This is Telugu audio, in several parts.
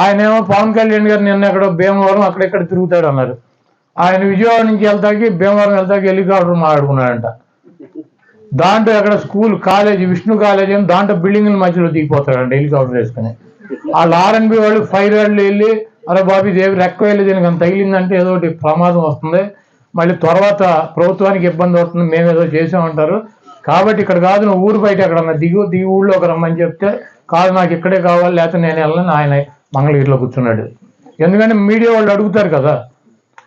ఆయనేమో పవన్ కళ్యాణ్ గారు నిన్న ఎక్కడో భీమవరం అక్కడెక్కడ తిరుగుతాడు అన్నారు. ఆయన విజయవాడ నుంచి వెళ్తాకి భీమవరం వెళ్తాకి హెలికాప్టర్ మాట్లాడుకున్నాడంట. దాంట్లో ఎక్కడ స్కూల్ కాలేజీ విష్ణు కాలేజీ అని దాంట్లో బిల్డింగ్ల మధ్యలో దిగిపోతాడంట హెలికాప్టర్ వేసుకుని. వాళ్ళు ఆర్ఎన్బి వాళ్ళు ఫైర్ వాళ్ళు వెళ్ళి అరే బాబు ఇదేవి రెక్క వెళ్ళి దీనికి అంత తగిలిందంటే ఏదో ఒకటి ప్రమాదం వస్తుంది, మళ్ళీ తర్వాత ప్రభుత్వానికి ఇబ్బంది వస్తుంది, మేము ఏదో చేసామంటారు. కాబట్టి ఇక్కడ కాదు నువ్వు ఊరు బయట ఎక్కడన్నా దిగి ఊళ్ళోకి రమ్మని చెప్తే కాదు నాకు ఇక్కడే కావాలి లేకపోతే నేను వెళ్ళని ఆయన మంగళగిరిలో కూర్చున్నాడు. ఎందుకంటే మీడియా వాళ్ళు అడుగుతారు కదా,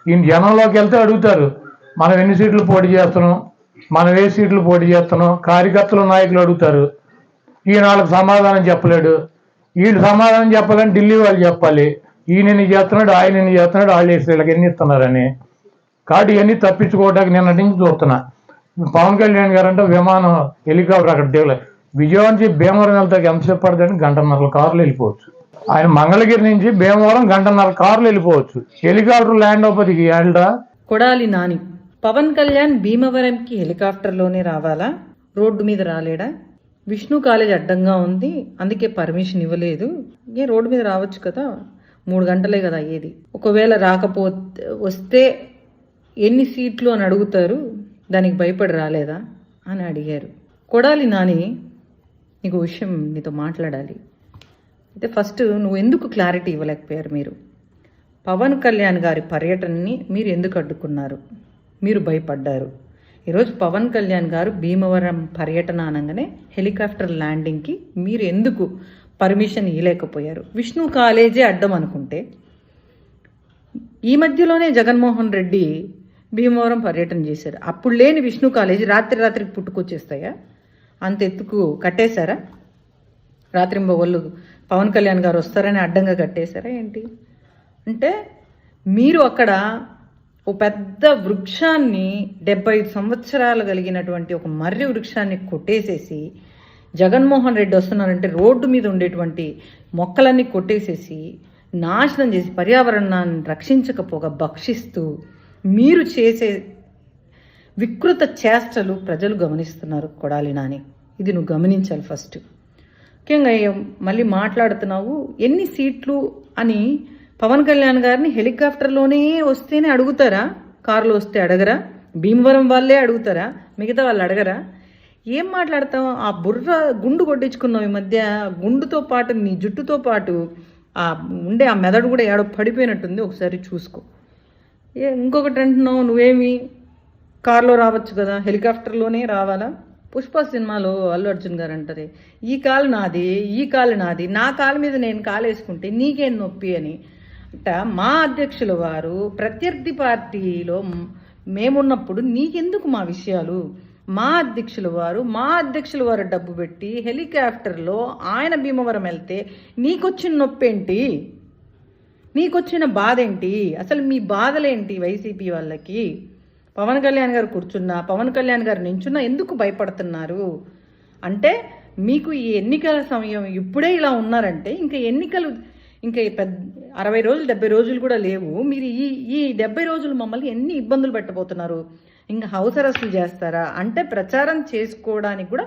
ఈ జనంలోకి వెళ్తే అడుగుతారు మనం ఎన్ని సీట్లు పోటీ చేస్తున్నాం, మనం ఏ సీట్లు పోటీ చేస్తున్నాం, కార్యకర్తలు నాయకులు అడుగుతారు. ఈయన వాళ్ళకి సమాధానం చెప్పలేడు, వీళ్ళు సమాధానం చెప్పాలని ఢిల్లీ వాళ్ళు చెప్పాలి. ఈయన ఎన్ని చేస్తున్నాడు ఆయన ఎన్ని చేస్తున్నాడు వాళ్ళు వీళ్ళకి ఎన్ని ఇస్తున్నారని. కాబట్టి ఇవన్నీ తప్పించుకోవడానికి నిన్నటి నుంచి చూస్తున్నా. పవన్ కళ్యాణ్ గారు అంటే విమానం హెలికాప్టర్ అక్కడ దిగలేదు. విజయవాడ నుంచి భీమవరం వెళ్తాకి ఎంతసేపు పడుతుందంటే 1.5 కార్లు వెళ్ళిపోవచ్చు. ఆయన మంగళగిరి నుంచి భీమవరం 1.5 కార్లు వెళ్ళిపోవచ్చు. హెలికాప్టర్ ల్యాండ్ అవ్వదికి ఏళ్ళరా. కొడాలి నాని, పవన్ కళ్యాణ్ భీమవరంకి హెలికాప్టర్లోనే రావాలా, రోడ్డు మీద రాలేడా? విష్ణు కాలేజ్ అడ్డంగా ఉంది అందుకే పర్మిషన్ ఇవ్వలేదు. రోడ్డు మీద రావచ్చు కదా, 3 గంటలే కదా అయ్యేది. ఒకవేళ రాకపోతే వస్తే ఎన్ని సీట్లు అని అడుగుతారు, దానికి భయపడి రాలేదా అని అడిగారు. కొడాలి నాని, నీకు విషయం నీతో మాట్లాడాలి. అయితే ఫస్ట్ నువ్వు ఎందుకు క్లారిటీ ఇవ్వలేకపోయారు? మీరు పవన్ కళ్యాణ్ గారి పర్యటనని మీరు ఎందుకు అడ్డుకున్నారు? మీరు భయపడ్డారు. ఈరోజు పవన్ కళ్యాణ్ గారు భీమవరం పర్యటన అనగానే హెలికాప్టర్ ల్యాండింగ్కి మీరు ఎందుకు పర్మిషన్ ఇవ్వలేకపోయారు? విష్ణు కాలేజే అడ్డం అనుకుంటే ఈ మధ్యలోనే జగన్మోహన్ రెడ్డి భీమవరం పర్యటన చేశారు. అప్పుడు లేని విష్ణు కాలేజీ రాత్రికి పుట్టుకొచ్చేస్తాయా? అంత ఎత్తుకు కట్టేశారా? రాత్రింబవళ్ళు పవన్ కళ్యాణ్ గారు వస్తారని అడ్డంగా కట్టేశారా ఏంటి? అంటే మీరు అక్కడ ఓ పెద్ద వృక్షాన్ని 75 సంవత్సరాలు కలిగినటువంటి ఒక మర్రి వృక్షాన్ని కొట్టేసేసి జగన్మోహన్ రెడ్డి వస్తున్నారంటే రోడ్డు మీద ఉండేటువంటి మొక్కలన్నీ కొట్టేసేసి నాశనం చేసి పర్యావరణాన్ని రక్షించకపోగా భక్షిస్తూ మీరు చేసే వికృత చేష్టలు ప్రజలు గమనిస్తున్నారు. కొడాలి నాని, ఇది నువ్వు గమనించాలి ఫస్ట్. ముఖ్యంగా మళ్ళీ మాట్లాడుతున్నావు ఎన్ని సీట్లు అని. పవన్ కళ్యాణ్ గారిని హెలికాప్టర్లోనే వస్తేనే అడుగుతారా? కారులో వస్తే అడగరా? భీమవరం వాళ్ళే అడుగుతారా? మిగతా వాళ్ళు అడగరా? ఏం మాట్లాడతావు? ఆ బుర్ర గుండు కొట్టించుకున్నావు ఈ మధ్య. గుండుతో పాటు నీ జుట్టుతో పాటు ఆ ఉండే ఆ మెదడు కూడా ఏడో పడిపోయినట్టుంది, ఒకసారి చూసుకో. ఇంకొకటి అంటున్నావు, నువ్వేమి కారులో రావచ్చు కదా, హెలికాప్టర్లోనే రావాలా? పుష్ప సినిమాలో అల్లు అర్జున్ గారు అంటారే, ఈ కాలు నాది ఈ కాలు నాది, నా కాలు మీద నేను కాలు వేసుకుంటే నీకేం నొప్పి అని. అంట మా అధ్యక్షుల వారు ప్రత్యర్థి పార్టీలో మేమున్నప్పుడు నీకెందుకు మా విషయాలు? మా అధ్యక్షుల వారు డబ్బు పెట్టి హెలికాప్టర్లో ఆయన భీమవరం వెళ్తే నీకొచ్చిన నొప్పి ఏంటి? నీకొచ్చిన బాధ ఏంటి? అసలు మీ బాధలేంటి? వైసీపీ వాళ్ళకి పవన్ కళ్యాణ్ గారు కూర్చున్నా, పవన్ కళ్యాణ్ గారు నించున్నా ఎందుకు భయపడుతున్నారు? అంటే మీకు ఈ ఎన్నికల సమయం ఇప్పుడే ఇలా ఉన్నారంటే ఇంకా ఎన్నికలు ఇంకా 60 రోజులు 70 రోజులు కూడా లేవు. మీరు ఈ 70 రోజులు మమ్మల్ని ఎన్ని ఇబ్బందులు పెట్టబోతున్నారు? ఇంకా హౌస్ అరెస్టులు చేస్తారా? అంటే ప్రచారం చేసుకోవడానికి కూడా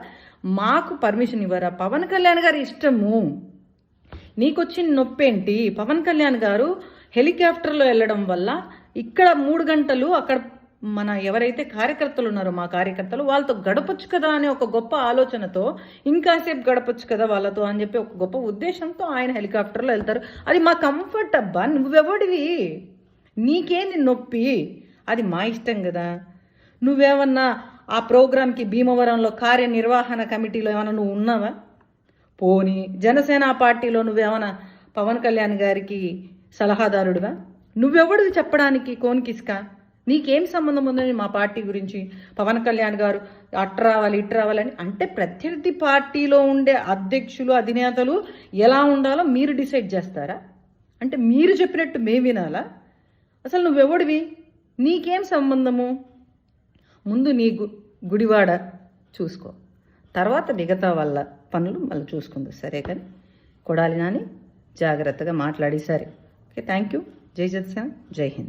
మాకు పర్మిషన్ ఇవ్వరా? పవన్ కళ్యాణ్ గారి ఇష్టము, నీకొచ్చిన నొప్పి ఏంటి? పవన్ కళ్యాణ్ గారు హెలికాప్టర్లో వెళ్ళడం వల్ల ఇక్కడ 3 గంటలు అక్కడ మన ఎవరైతే కార్యకర్తలు ఉన్నారో మా కార్యకర్తలు వాళ్ళతో గడపచ్చు కదా అనే ఒక గొప్ప ఆలోచనతో, ఇంకాసేపు గడపచ్చు కదా వాళ్ళతో అని చెప్పి ఒక గొప్ప ఉద్దేశంతో ఆయన హెలికాప్టర్లో వెళ్తారు. అది మా కంఫర్ట్ అబ్బా. నువ్వెవడివి? నీకేంది నొప్పి? అది మా ఇష్టం కదా. నువ్వేమన్నా ఆ ప్రోగ్రాంకి భీమవరంలో కార్యనిర్వహణ కమిటీలో ఏమన్నా నువ్వు ఉన్నావా? పోనీ జనసేన పార్టీలో నువ్వేమన్నా పవన్ కళ్యాణ్ గారికి సలహాదారుడివా? నువ్వెవడివి చెప్పడానికి? కోన్కిస్కా నీకేం సంబంధం ఉందని మా పార్టీ గురించి? పవన్ కళ్యాణ్ గారు అట్టు రావాలి ఇటు రావాలని అంటే ప్రత్యర్థి పార్టీలో ఉండే అధ్యక్షులు అధినేతలు ఎలా ఉండాలో మీరు డిసైడ్ చేస్తారా? అంటే మీరు చెప్పినట్టు మేము వినాలా? అసలు నువ్వెవడివి? నీకేం సంబంధము? ముందు నీ గుడివాడ చూసుకో, తర్వాత మిగతా వాళ్ళ పనులు మళ్ళీ చూసుకుంది. సరే కానీ కొడాలి నాని జాగ్రత్తగా మాట్లాడి. సరే, ఓకే, థ్యాంక్ యూ. జై జనసేన, జై హింద్.